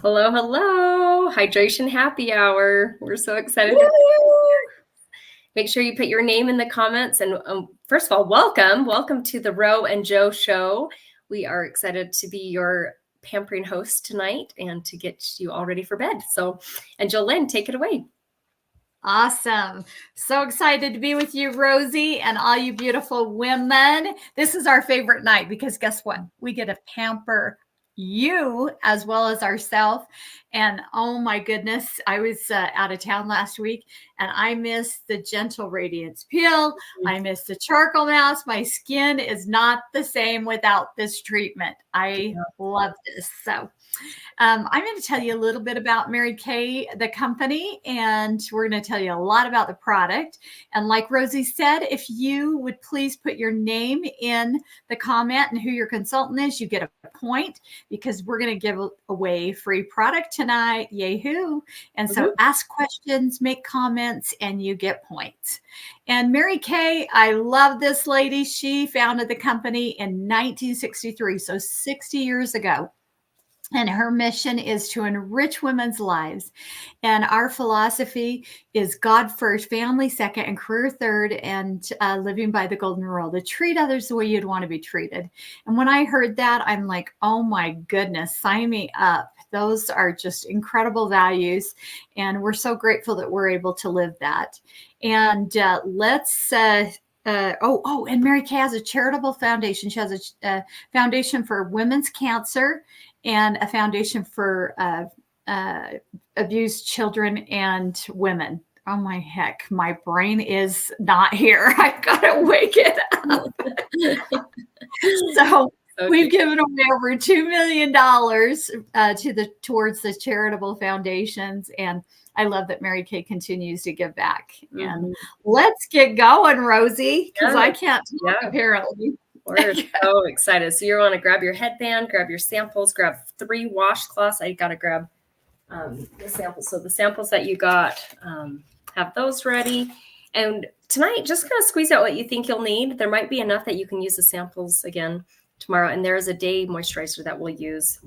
Hello, hello. Hydration happy hour. We're so excited to Woo! make sure you put your name in the comments. And first of all, welcome to the Ro and Joe show. We are excited to be your pampering host tonight and to get you all ready for bed. So, and Jolene, take it away. Awesome. So excited to be with you, Rosie, and all you beautiful women. This is our favorite night because guess what? We get to pamper you as well as ourselves. And oh my goodness, I was out of town last week and I missed the Gentle Radiance Peel. I missed the charcoal mask. My skin is not the same without this treatment. I love this. So I'm going to tell you a little bit about Mary Kay, the company, and we're going to tell you a lot about the product. And like Rosie said, if you would please put your name in the comment and who your consultant is, you get a point because we're going to give away free product tonight. Yay-hoo. And so ask questions, make comments, and you get points. And Mary Kay, I love this lady. She founded the company in 1963, so 60 years ago. And her mission is to enrich women's lives. And our philosophy is God first, family second, and career third, and living by the golden rule to treat others the way you'd want to be treated. And when I heard that, I'm like, oh my goodness, sign me up. Those are just incredible values. And we're so grateful that we're able to live that. And and Mary Kay has a charitable foundation. She has a foundation for women's cancer and a foundation for abused children and women. Oh my heck, my brain is not here. I've got to wake it up. So we've given away over $2 million towards the charitable foundations, and I love that Mary Kay continues to give back. And let's get going, Rosie, because I can't talk apparently. We're so excited. So you want to grab your headband, grab your samples, grab 3 washcloths. I got to grab the samples. So the samples that you got, have those ready. And tonight, just kind of squeeze out what you think you'll need. There might be enough that you can use the samples again tomorrow. And there is a day moisturizer that we'll use.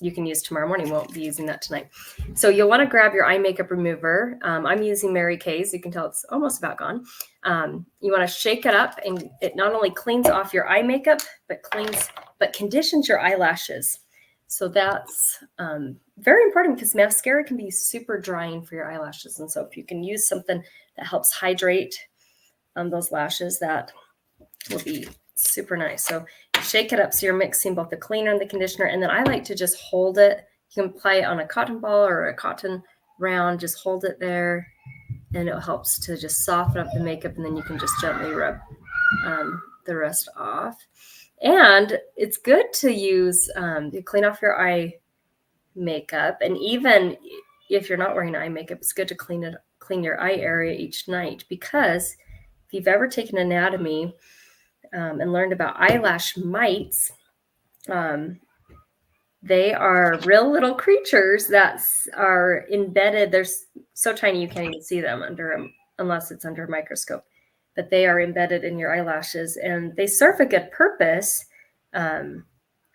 You can use tomorrow morning. Won't be using that tonight. So you'll want to grab your eye makeup remover. I'm using Mary Kay's. You can tell it's almost about gone. You want to shake it up, and it not only cleans off your eye makeup, but conditions your eyelashes. So that's very important because mascara can be super drying for your eyelashes. And so if you can use something that helps hydrate those lashes, that will be super nice. So shake it up so you're mixing both the cleaner and the conditioner. And then I like to just hold it. You can apply it on a cotton ball or a cotton round. Just hold it there, and it helps to just soften up the makeup. And then you can just gently rub the rest off. And it's good to use to clean off your eye makeup. And even if you're not wearing eye makeup, it's good to clean your eye area each night, because if you've ever taken anatomy and learned about eyelash mites, they are real little creatures that are embedded. They're so tiny you can't even see them unless it's under a microscope. But they are embedded in your eyelashes, and they serve a good purpose.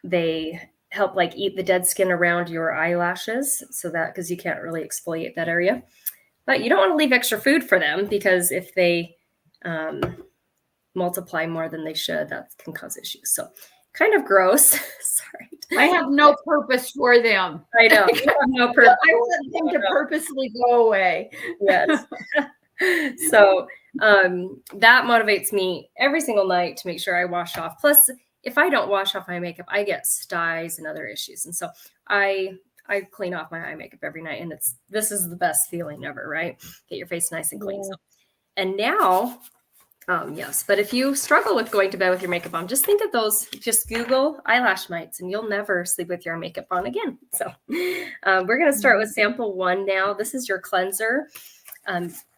They help like eat the dead skin around your eyelashes, so that because you can't really exfoliate that area. But you don't want to leave extra food for them, because if they multiply more than they should, that can cause issues. So kind of gross. Sorry. I have no purpose for them. I know. You have no purpose. I want them to purposely go away. Yes. So that motivates me every single night to make sure I wash off. Plus, if I don't wash off my makeup, I get styes and other issues. And so I clean off my eye makeup every night, and this is the best feeling ever, right? Get your face nice and clean. So, and now, yes, but if you struggle with going to bed with your makeup on, just think of those. Just Google eyelash mites, and you'll never sleep with your makeup on again. So we're going to start with sample 1 now. This is your cleanser.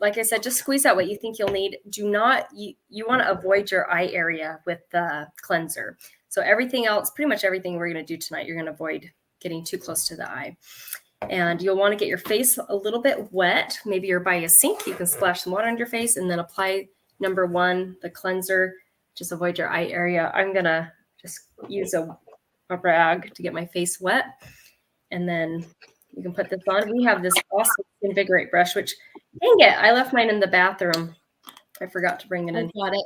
Like I said, just squeeze out what you think you'll need. You want to avoid your eye area with the cleanser. So everything else, pretty much everything we're going to do tonight, you're going to avoid getting too close to the eye. And you'll want to get your face a little bit wet. Maybe you're by a sink. You can splash some water on your face and then apply number 1, the cleanser. Just avoid your eye area. I'm going to just use a rag to get my face wet. And then you can put this on. We have this awesome Invigorate brush, which, dang it, I left mine in the bathroom. I forgot to bring it in. Got it.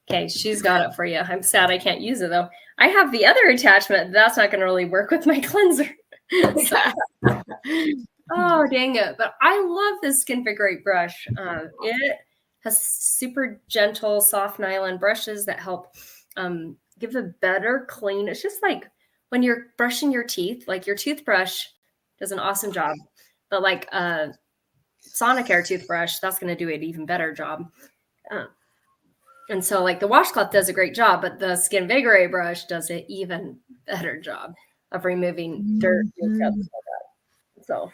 Okay, she's got it for you. I'm sad I can't use it though. I have the other attachment. That's not going to really work with my cleanser. So, oh, dang it. But I love this Skinvigorate brush. It has super gentle, soft nylon brushes that help give a better clean. It's just like when you're brushing your teeth, like your toothbrush does an awesome job. But like a Sonicare toothbrush, that's going to do an even better job. And so like the washcloth does a great job, but the Skinvigorate brush does an even better job of removing dirt. So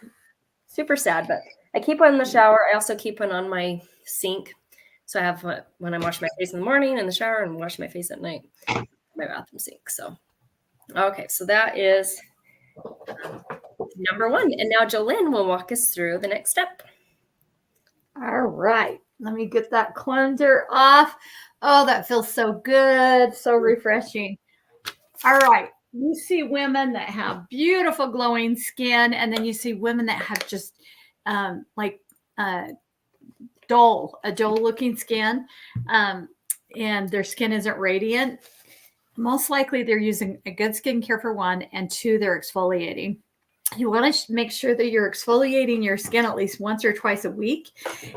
super sad, but I keep one in the shower. I also keep one on my sink. So I have when I wash my face in the morning in the shower and wash my face at night, my bathroom sink. So, okay. So that is number one. And now Jolynn will walk us through the next step. All right. Let me get that cleanser off. Oh, that feels so good. So refreshing. All right. You see women that have beautiful glowing skin, and then you see women that have just dull looking skin, and their skin isn't radiant. Most likely they're using a good skincare for one, and two, they're exfoliating. You want to make sure that you're exfoliating your skin at least once or twice a week.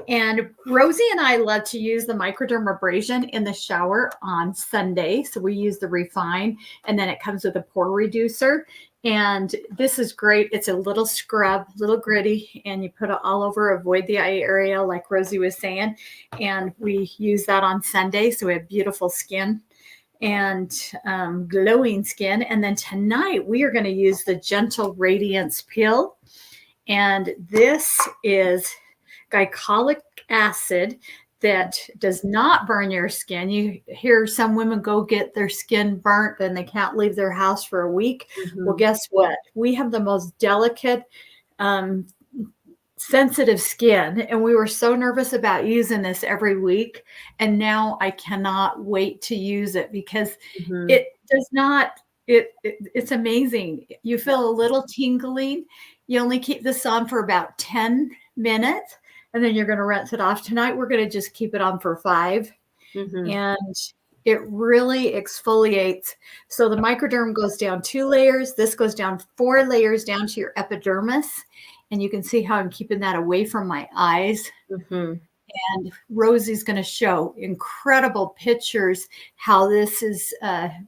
And Rosie and I love to use the microdermabrasion in the shower on Sunday. So we use the Refine, and then it comes with a pore reducer. And this is great. It's a little scrub, little gritty, and you put it all over, avoid the eye area like Rosie was saying. And we use that on Sunday. So we have beautiful skin and glowing skin. And then tonight we are going to use the Gentle Radiance Peel. And this is glycolic acid that does not burn your skin. You hear some women go get their skin burnt and they can't leave their house for a week. Mm-hmm. Well, guess what? We have the most delicate, sensitive skin, and we were so nervous about using this every week, and now I cannot wait to use it because it does not it's amazing. You feel a little tingling. You only keep this on for about 10 minutes, and then you're going to rinse it off. Tonight we're going to just keep it on for 5, and it really exfoliates. So the microderm goes down 2 layers. This goes down 4 layers down to your epidermis. And you can see how I'm keeping that away from my eyes. And Rosie's going to show incredible pictures how this is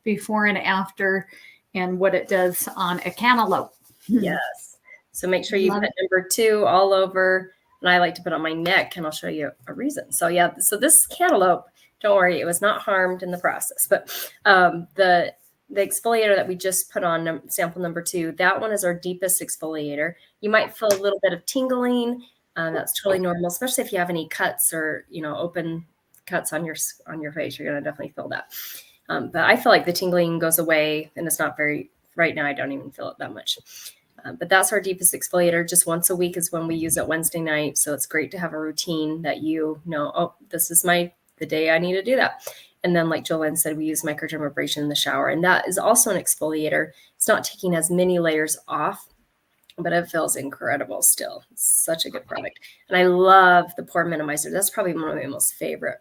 before and after and what it does on a cantaloupe. Yes. So make sure you put number 2 all over. And I like to put on my neck, and I'll show you a reason. So yeah, so this cantaloupe, don't worry, it was not harmed in the process. But the exfoliator that we just put on, sample number 2, that one is our deepest exfoliator. You might feel a little bit of tingling. That's totally normal, especially if you have any cuts or, open cuts on your face. You're going to definitely feel that. But I feel like the tingling goes away, and it's not right now, I don't even feel it that much. But that's our deepest exfoliator. Just once a week is when we use it, Wednesday night. So it's great to have a routine that oh, this is the day I need to do that. And then, like Jolynn said, we use microdermabrasion in the shower, and that is also an exfoliator. It's not taking as many layers off, but it feels incredible still. It's such a good product. And I love the pore minimizer. That's probably one of my most favorite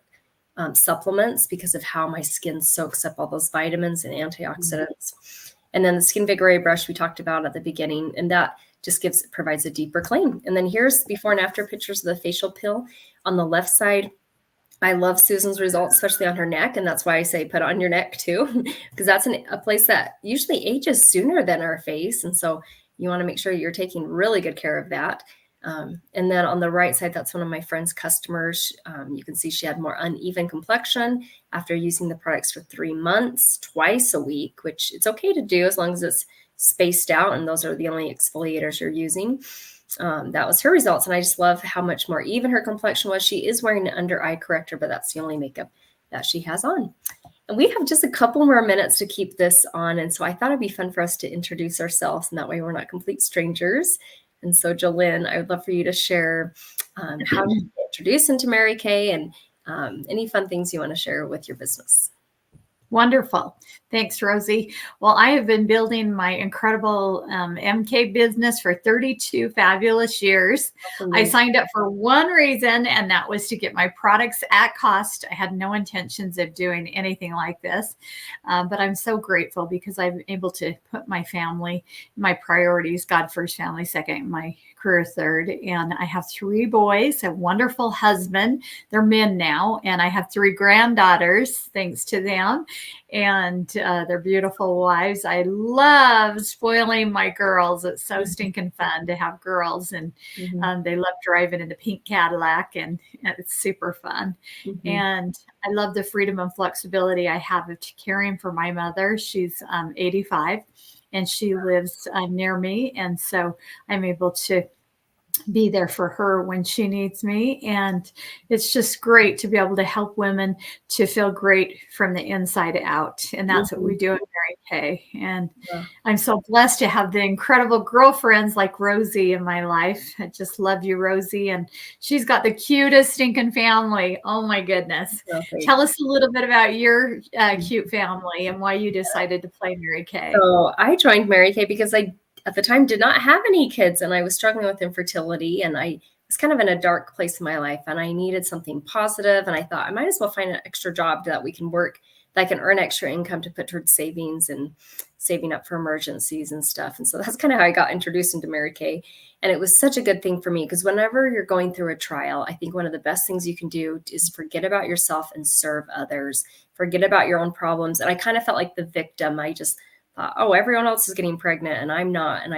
supplements because of how my skin soaks up all those vitamins and antioxidants. And then the Skinvigorate brush we talked about at the beginning, and that just provides a deeper clean. And then here's before and after pictures of the facial peel on the left side. I love Susan's results, especially on her neck. And that's why I say put it on your neck too, because that's a place that usually ages sooner than our face. And so you want to make sure you're taking really good care of that. And then on the right side, that's one of my friend's customers. You can see she had more uneven complexion after using the products for 3 months, twice a week, which it's okay to do as long as it's spaced out. And those are the only exfoliators you're using. That was her results. And I just love how much more even her complexion was. She is wearing an under eye corrector, but that's the only makeup that she has on. And we have just a couple more minutes to keep this on. And so I thought it'd be fun for us to introduce ourselves, and that way we're not complete strangers. And so Jolynn, I would love for you to share how to get introduced into Mary Kay and any fun things you want to share with your business. Wonderful. Thanks, Rosie. Well, I have been building my incredible MK business for 32 fabulous years. I signed up for one reason, and that was to get my products at cost. I had no intentions of doing anything like this, but I'm so grateful because I'm able to put my family, my priorities, God first, family second, my career third. And I have 3 boys, a wonderful husband. They're men now. And I have 3 granddaughters, thanks to them. And they're beautiful wives. I love spoiling my girls. It's so stinking fun to have girls, and they love driving in the pink Cadillac, and it's super fun. And I love the freedom and flexibility I have of caring for my mother. She's 85, and she lives near me, and so I'm able to be there for her when she needs me. And it's just great to be able to help women to feel great from the inside out. And that's what we do at Mary Kay. And I'm so blessed to have the incredible girlfriends like Rosie in my life. I just love you, Rosie. And she's got the cutest stinking family. Oh my goodness. Tell us a little bit about your cute family and why you decided to play Mary Kay. So I joined Mary Kay because I at the time did not have any kids, and I was struggling with infertility, and I was kind of in a dark place in my life, and I needed something positive. And I thought I might as well find an extra job that we can work, that I can earn extra income to put towards savings and saving up for emergencies and stuff. And so that's kind of how I got introduced into Mary Kay. And it was such a good thing for me, because whenever you're going through a trial, I think one of the best things you can do is forget about yourself and serve others, forget about your own problems. And I kind of felt like the victim. I just thought, oh, everyone else is getting pregnant and I'm not. And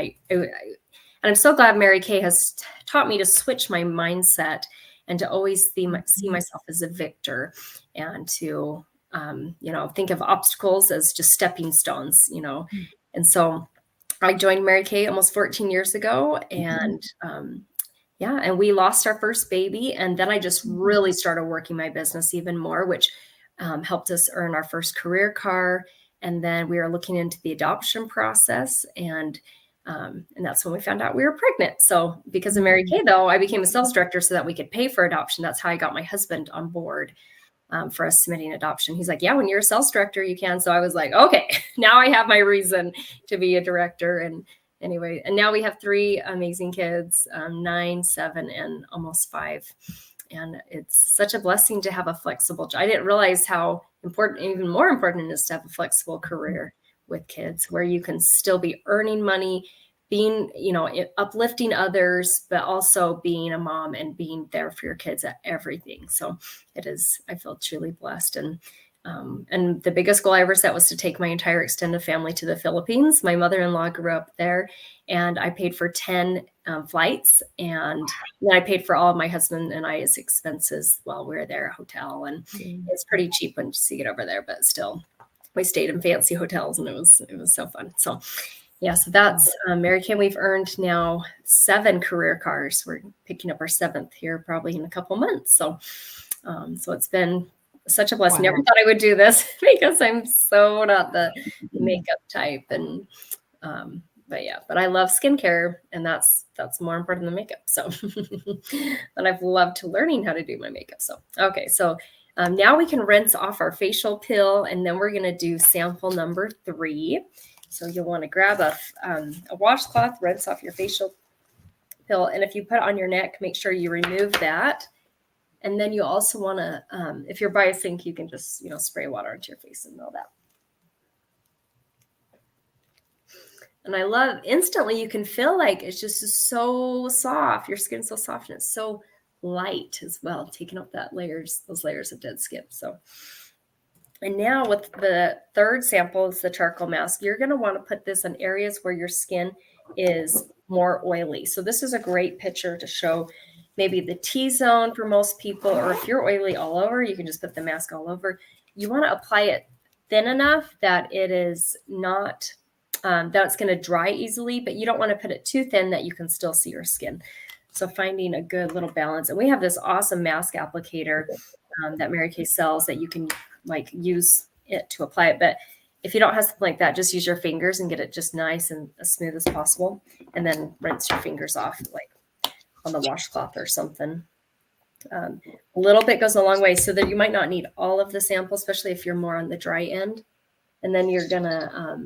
I'm so glad Mary Kay has taught me to switch my mindset and to always see myself as a victor, and to, think of obstacles as just stepping stones, And so I joined Mary Kay almost 14 years ago, and and we lost our first baby. And then I just really started working my business even more, which helped us earn our first career car. And then we were looking into the adoption process, and that's when we found out we were pregnant. So because of Mary Kay, though, I became a sales director so that we could pay for adoption. That's how I got my husband on board for us submitting adoption. He's like, yeah, when you're a sales director, you can. So I was like, okay, now I have my reason to be a director. And anyway, and now we have 3 amazing kids, 9, 7, and almost 5. And it's such a blessing to have a flexible job. I didn't realize how important, even more important, it is to have a flexible career with kids, where you can still be earning money, being, uplifting others, but also being a mom and being there for your kids at everything. So I feel truly blessed. And the biggest goal I ever set was to take my entire extended family to the Philippines. My mother-in-law grew up there, and I paid for 10 flights, and then I paid for all of my husband and I's expenses while we were there, a hotel. And it's pretty cheap once you get over there, but still, we stayed in fancy hotels, and it was so fun. So yeah, so that's Mary Kay. We've earned now 7 career cars. We're picking up our 7th here probably in a couple months. So it's been such a blessing. Never thought I would do this, because I'm so not the makeup type. And but I love skincare, and that's more important than makeup. So but I've loved learning how to do my makeup. So okay, so now we can rinse off our facial peel, and then we're going to do sample number 3. So you'll want to grab a washcloth, rinse off your facial peel, and if you put it on your neck, make sure you remove that. And then you also want to, if you're by a sink, you can just, spray water into your face and all that. And I love, instantly you can feel like it's just so soft. Your skin's so soft, and it's so light as well, taking off those layers of dead skin. So, and now with the third sample, is the charcoal mask. You're going to want to put this on areas where your skin is more oily. So this is a great picture to show maybe the T-zone for most people, or if you're oily all over, you can just put the mask all over. You want to apply it thin enough that it is not, that it's going to dry easily, but you don't want to put it too thin that you can still see your skin. So finding a good little balance. And we have this awesome mask applicator that Mary Kay sells that you can use it to apply it. But if you don't have something like that, just use your fingers and get it just nice and as smooth as possible. And then rinse your fingers off on the washcloth or something. A little bit goes a long way, so that you might not need all of the sample, especially if you're more on the dry end. And then you're gonna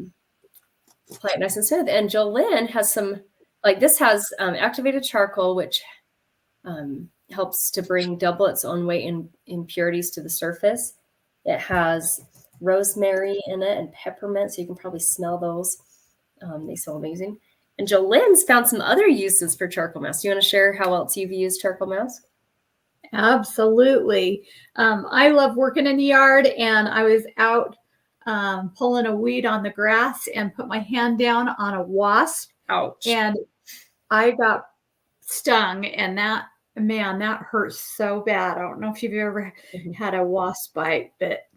apply it nice and smooth. And Jolynn has some, like this has activated charcoal, which helps to bring double its own weight in impurities to the surface. It has rosemary in it and peppermint, so you can probably smell those. They smell amazing. And Jolynn's found some other uses for charcoal mask. Do you want to share how else you've used charcoal mask? Absolutely. I love working in the yard, and I was out pulling a weed on the grass and put my hand down on a wasp. Ouch. And I got stung, and that hurts so bad. I don't know if you've ever had a wasp bite, but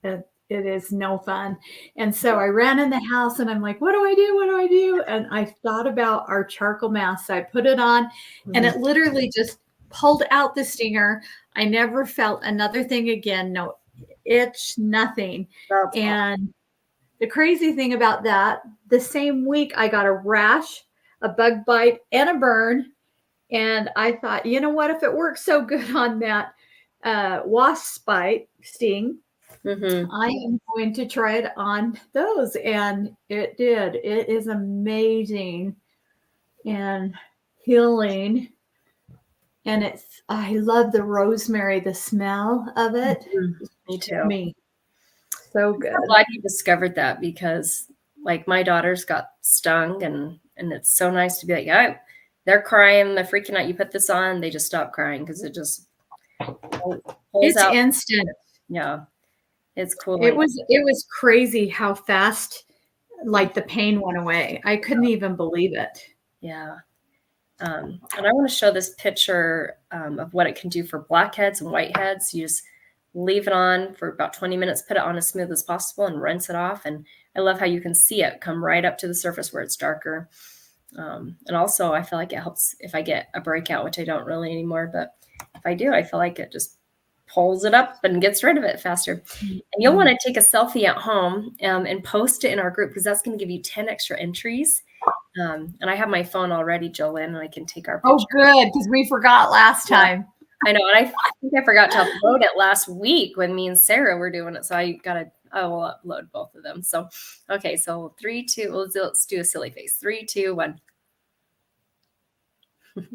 it is no fun. And so I ran in the house and I'm like, what do I do? What do I do? And I thought about our charcoal mask. So I put it on and it literally just pulled out the stinger. I never felt another thing again. No itch, nothing. That's and the crazy thing about that, the same week I got a rash, a bug bite, and a burn. And I thought, you know what, if it works so good on that wasp bite sting, I am going to try it on those. And it did. It is amazing and healing. And I love the rosemary, the smell of it. Me too. So good. I'm glad you discovered that, because like my daughters got stung and it's so nice to be like, yeah, they're crying, they're freaking out. You put this on, they just stop crying because it just it's out. Instant. Yeah. It's cool. It was crazy how fast like the pain went away. I couldn't even believe it. Yeah. And I want to show this picture of what it can do for blackheads and whiteheads. You just leave it on for about 20 minutes, put it on as smooth as possible and rinse it off. And I love how you can see it come right up to the surface where it's darker. And also I feel like it helps if I get a breakout, which I don't really anymore, but if I do, I feel like it just pulls it up and gets rid of it faster. And you'll want to take a selfie at home and post it in our group, because that's going to give you 10 extra entries. And I have my phone already, Jolynn, and I can take our picture. Oh, good, because we forgot last time. I know, and I think I forgot to upload it last week when me and Sarah were doing it, so I will upload both of them. So, okay, so 3, 2, let's do a silly face. 3, 2, 1. Okay,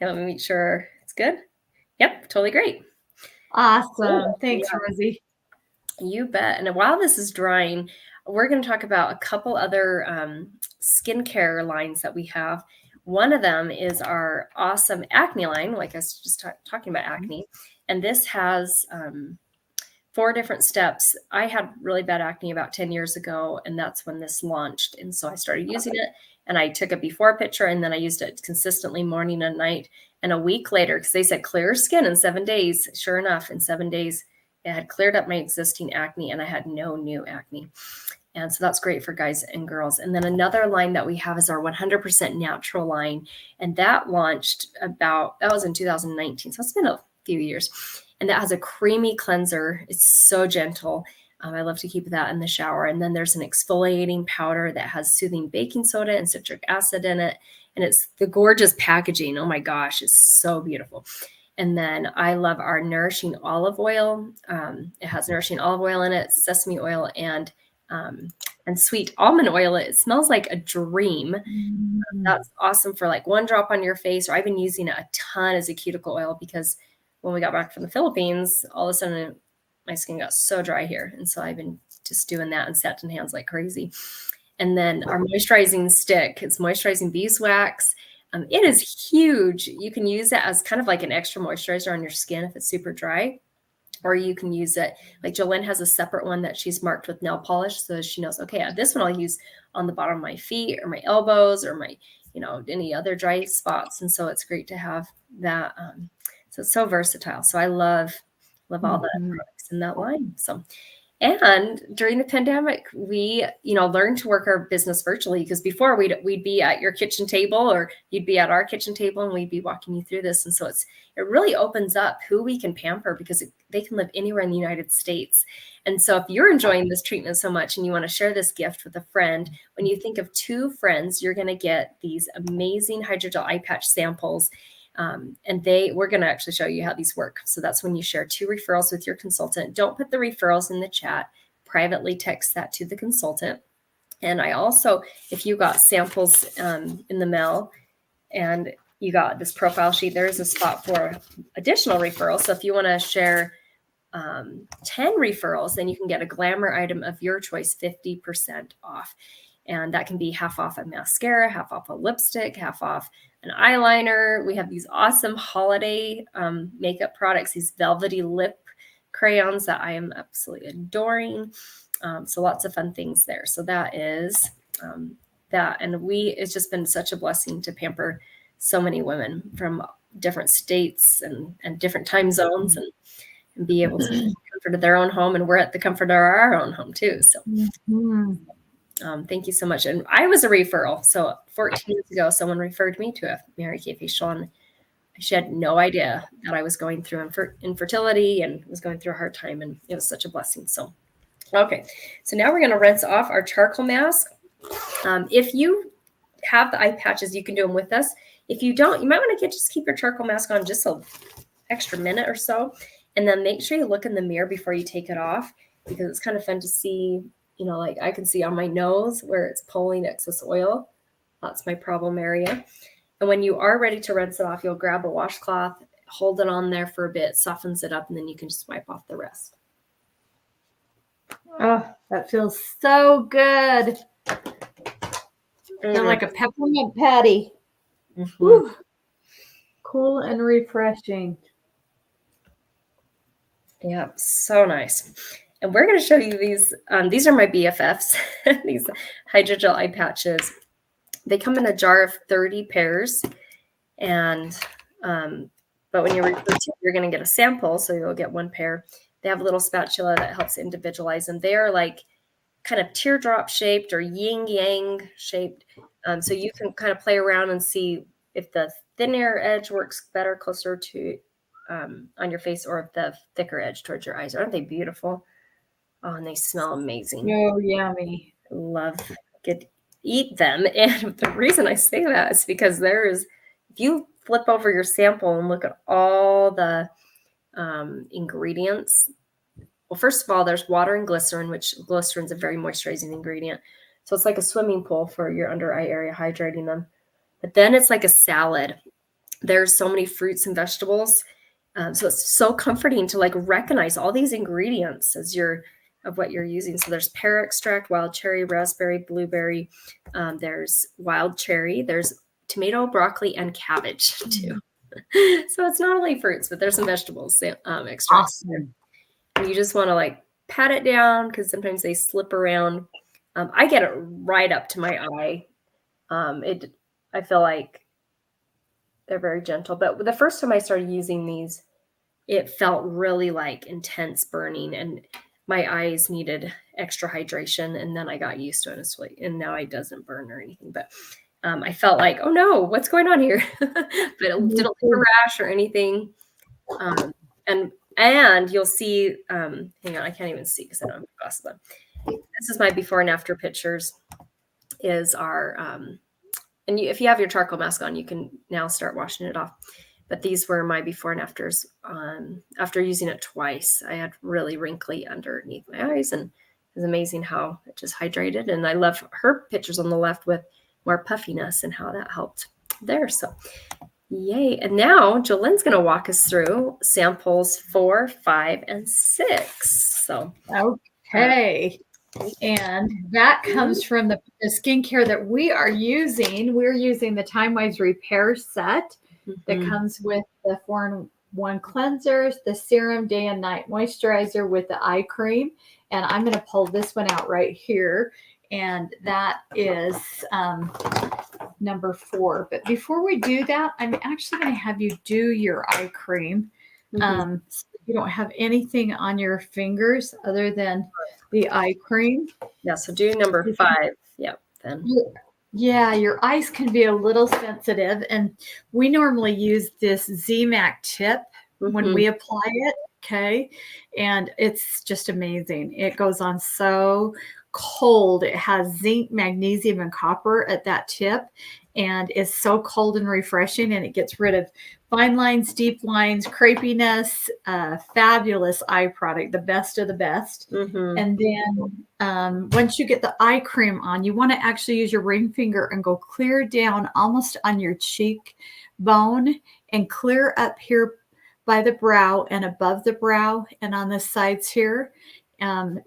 let me make sure it's good. Yep, totally great. Awesome. Thanks, Rosie. You bet. And while this is drying, we're going to talk about a couple other skincare lines that we have. One of them is our awesome acne line, like I was just talking about acne. And this has 4 different steps. I had really bad acne about 10 years ago, and that's when this launched. And so I started using it, and I took a before picture, and then I used it consistently morning and night. And a week later, because they said clear skin in 7 days, sure enough, in 7 days, it had cleared up my existing acne, and I had no new acne. And so that's great for guys and girls. And then another line that we have is our 100% natural line. And that launched that was in 2019. So it's been a few years. And that has a creamy cleanser. It's so gentle. I love to keep that in the shower. And then there's an exfoliating powder that has soothing baking soda and citric acid in it. And it's the gorgeous packaging. Oh my gosh, it's so beautiful. And then I love our nourishing olive oil. It has nourishing olive oil in it, sesame oil, and sweet almond oil. It smells like a dream. That's awesome for like 1 drop on your face. Or I've been using it a ton as a cuticle oil, because when we got back from the Philippines, all of a sudden my skin got so dry here. And so I've been just doing that and satin hands like crazy. And then our moisturizing stick, it's moisturizing beeswax. It is huge. You can use it as kind of like an extra moisturizer on your skin if it's super dry. Or you can use it, like Jolynn has a separate one that she's marked with nail polish. So she knows, okay, this one I'll use on the bottom of my feet or my elbows or my, any other dry spots. And so it's great to have that. So it's so versatile. So I love all the products in that line. So, and during the pandemic, we, learned to work our business virtually, because before we'd be at your kitchen table, or you'd be at our kitchen table, and we'd be walking you through this. And so it really opens up who we can pamper, because they can live anywhere in the United States. And so if you're enjoying this treatment so much and you want to share this gift with a friend, when you think of 2 friends, you're going to get these amazing hydrogel eye patch samples. And we're going to actually show you how these work. So that's when you share 2 referrals with your consultant. Don't put the referrals in the chat. Privately text that to the consultant. And I also, if you got samples in the mail and you got this profile sheet, there is a spot for additional referrals. So if you want to share 10 referrals, then you can get a glamour item of your choice 50% off. And that can be half off a mascara, half off a lipstick, half off an eyeliner. We have these awesome holiday makeup products, these velvety lip crayons that I am absolutely adoring. So lots of fun things there. So that is that. And it's just been such a blessing to pamper so many women from different states and different time zones and be able to comfort their own home. And we're at the comfort of our own home too. So thank you so much. And I was a referral. So 14 years ago, someone referred me to a Mary Kay facial, and she had no idea that I was going through infertility and was going through a hard time. And it was such a blessing. So, okay. So now we're going to rinse off our charcoal mask. If you have the eye patches, you can do them with us. If you don't, you might want to just keep your charcoal mask on just an extra minute or so. And then make sure you look in the mirror before you take it off, because it's kind of fun to see, like I can see on my nose where it's pulling excess oil. That's my problem area. And when you are ready to rinse it off, you'll grab a washcloth, hold it on there for a bit, softens it up, and then you can just wipe off the rest. Oh, that feels so good. Feel like a peppermint patty. Mm-hmm. Cool and refreshing. Yeah, so nice. And we're going to show you these. These are my BFFs, these hydrogel eye patches. They come in a jar of 30 pairs. And, but when you're going to get a sample, so you'll get 1 pair. They have a little spatula that helps individualize them. They are like kind of teardrop shaped or yin yang shaped. So you can kind of play around and see if the thinner edge works better closer to on your face, or if the thicker edge towards your eyes. Aren't they beautiful? Oh, and they smell amazing. Oh, yummy. Eat them. And the reason I say that is because if you flip over your sample and look at all the ingredients. Well, first of all, there's water and glycerin, which glycerin is a very moisturizing ingredient. So it's like a swimming pool for your under eye area, hydrating them. But then it's like a salad. There's so many fruits and vegetables. So it's so comforting to like recognize all these ingredients of what you're using. So there's pear extract, wild cherry, raspberry, blueberry. There's wild cherry. There's tomato, broccoli, and cabbage too. So it's not only fruits, but there's some vegetables extract. Awesome. And you just want to like pat it down because sometimes they slip around. I get it right up to my eye. I feel like they're very gentle. But the first time I started using these, it felt really like intense burning, and my eyes needed extra hydration. And then I got used to it, and now it doesn't burn or anything. But I felt like, oh no, what's going on here? But it didn't leave a rash or anything. And you'll see, hang on, I can't even see because I don't have glasses on. This is my before and after pictures. Is our if you have your charcoal mask on, you can now start washing it off. But these were my before and afters. After using it twice, I had really wrinkly underneath my eyes, and it was amazing how it just hydrated. And I love her pictures on the left with more puffiness and how that helped there. So yay. And now Jolene's going to walk us through samples 4, 5, and 6. So okay. And that comes from the skincare that we are using. We're using the Time Wise Repair set that comes with the 4-in-1 cleansers, the serum day and night moisturizer with the eye cream. And I'm going to pull this one out right here. And that is number 4. But before we do that, I'm actually going to have you do your eye cream. So you don't have anything on your fingers other than the eye cream. Yeah, so do number 5. Yep. Then. Yeah, your eyes can be a little sensitive, and we normally use this ZMAC tip when we apply it. Okay, and it's just amazing. It goes on so cold. It has zinc, magnesium, and copper at that tip, and is so cold and refreshing, and it gets rid of fine lines, deep lines, crepiness. Fabulous eye product, the best of the best. Mm-hmm. And then once you get the eye cream on, you want to actually use your ring finger and go clear down almost on your cheek bone and clear up here by the brow and above the brow and on the sides here.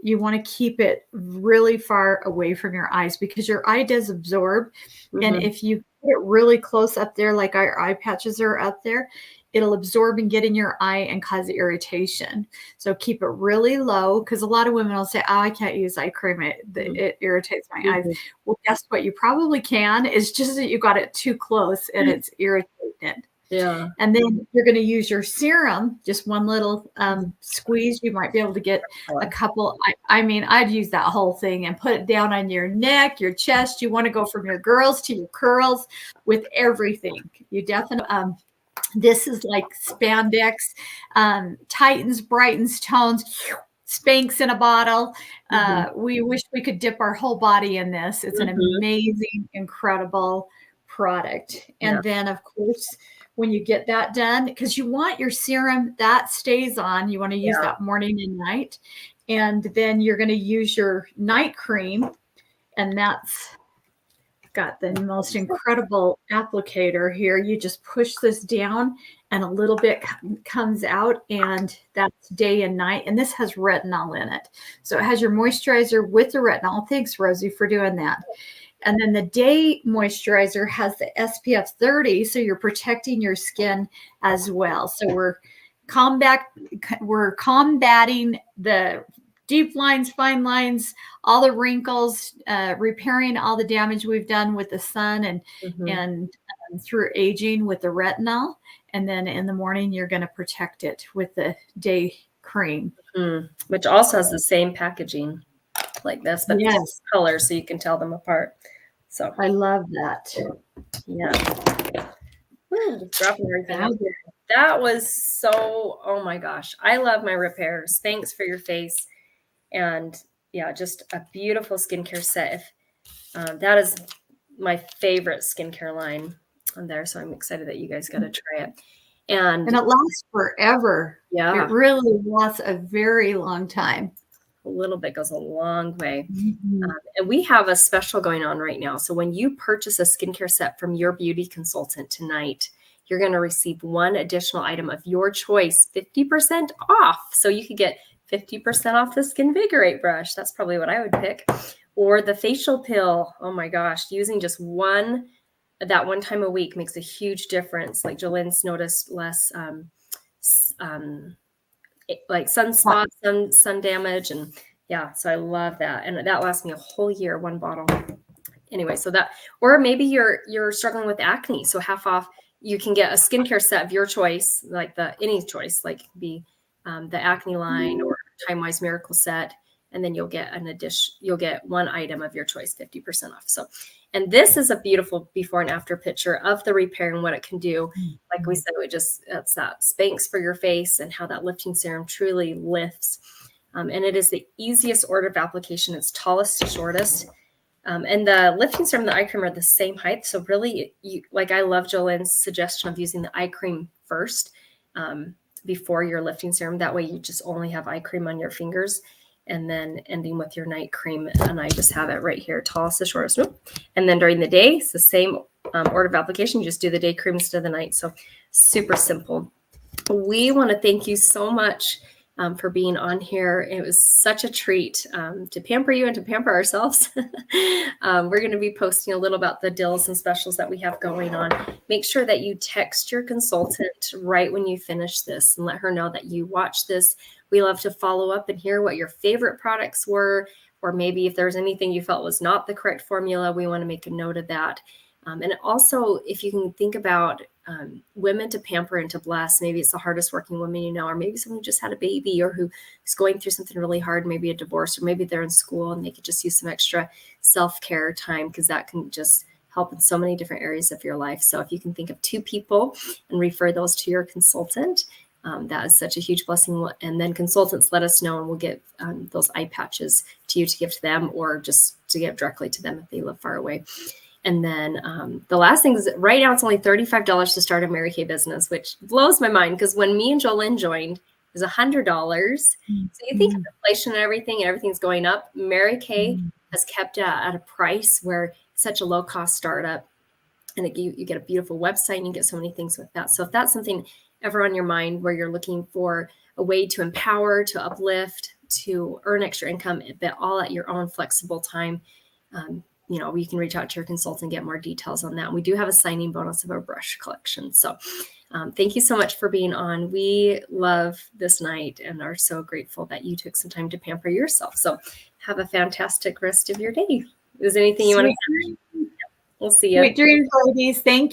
You want to keep it really far away from your eyes because your eye does absorb. Mm-hmm. And if you get it really close up there, like our eye patches are up there, it'll absorb and get in your eye and cause irritation. So keep it really low, because a lot of women will say, oh, I can't use eye cream. It irritates my eyes. Well, guess what? You probably can. It's just that you got it too close and it's irritated. Yeah. And then you're going to use your serum, just one little squeeze. You might be able to get a couple. I mean, I'd use that whole thing and put it down on your neck, your chest. You want to go from your girls to your curls with everything. You definitely, this is like spandex, tightens, brightens, tones, Spanx in a bottle. We wish we could dip our whole body in this. It's an amazing, incredible product. And then, of course, when you get that done, because you want your serum that stays on, you want to use that morning and night. And then you're going to use your night cream, and that's got the most incredible applicator here. You just push this down and a little bit comes out, and that's day and night. And this has retinol in it. So it has your moisturizer with the retinol. Thanks, Rosie, for doing that. And then the day moisturizer has the SPF 30, so you're protecting your skin as well. So we're combating the deep lines, fine lines, all the wrinkles, repairing all the damage we've done with the sun and through aging with the retinol. And then in the morning, you're going to protect it with the day cream. Which also has the same packaging like this, but yes, colors so you can tell them apart. So I love that. Yeah. Dropping everything. That was so, oh my gosh. I love my repair. Spanx for your face. And yeah, just a beautiful skincare set. That is my favorite skincare line on there. So I'm excited that you guys got to try it. And it lasts forever. Yeah. It really lasts a very long time. A little bit goes a long way. And we have a special going on right now. So when you purchase a skincare set from your beauty consultant tonight, you're going to receive one additional item of your choice, 50% off. So you could get 50% off the Skinvigorate brush. That's probably what I would pick. Or the facial pill. Oh my gosh, using just that one time a week makes a huge difference. Like Jolene's noticed less like sunspots, sun damage. And yeah, so I love that. And that lasts me a whole year, one bottle. Anyway, so that, or maybe you're struggling with acne. So half off, you can get a skincare set of your choice, like any choice, like be the acne line or Time Wise Miracle set. And then you'll get you'll get one item of your choice, 50% off. So, and this is a beautiful before and after picture of the repair and what it can do. Like we said, it's that Spanx for your face and how that lifting serum truly lifts. And it is the easiest order of application. It's tallest to shortest. And the lifting serum and the eye cream are the same height. So really, I love Jolene's suggestion of using the eye cream first before your lifting serum. That way you just only have eye cream on your fingers, and then ending with your night cream. And I just have it right here, tallest to shortest. And then during the day, it's the same order of application. You just do the day cream instead of the night. So super simple. We want to thank you so much for being on here. It was such a treat to pamper you and to pamper ourselves. We're going to be posting a little about the deals and specials that we have going on. Make sure that you text your consultant right when you finish this and let her know that you watched this. We love to follow up and hear what your favorite products were, or maybe if there's anything you felt was not the correct formula, we want to make a note of that. And also, if you can think about women to pamper and to bless, maybe it's the hardest working woman you know, or maybe someone who just had a baby or who's going through something really hard, maybe a divorce, or maybe they're in school and they could just use some extra self-care time, because that can just help in so many different areas of your life. So if you can think of 2 people and refer those to your consultant, that is such a huge blessing. And then consultants let us know, and we'll get those eye patches to you to give to them, or just to give directly to them if they live far away. And then the last thing is right now it's only $35 to start a Mary Kay business, which blows my mind because when me and Jolynn joined, it was $100. So you think of inflation and everything's going up. Mary Kay has kept at a price where it's such a low cost startup, and you get a beautiful website and you get so many things with that. So if that's something ever on your mind where you're looking for a way to empower, to uplift, to earn extra income, but all at your own flexible time, you can reach out to your consultant and get more details on that. We do have a signing bonus of our brush collection. So thank you so much for being on. We love this night and are so grateful that you took some time to pamper yourself. So have a fantastic rest of your day. Is there anything you want to say? We'll see you. Sweet dreams, ladies. Thank you.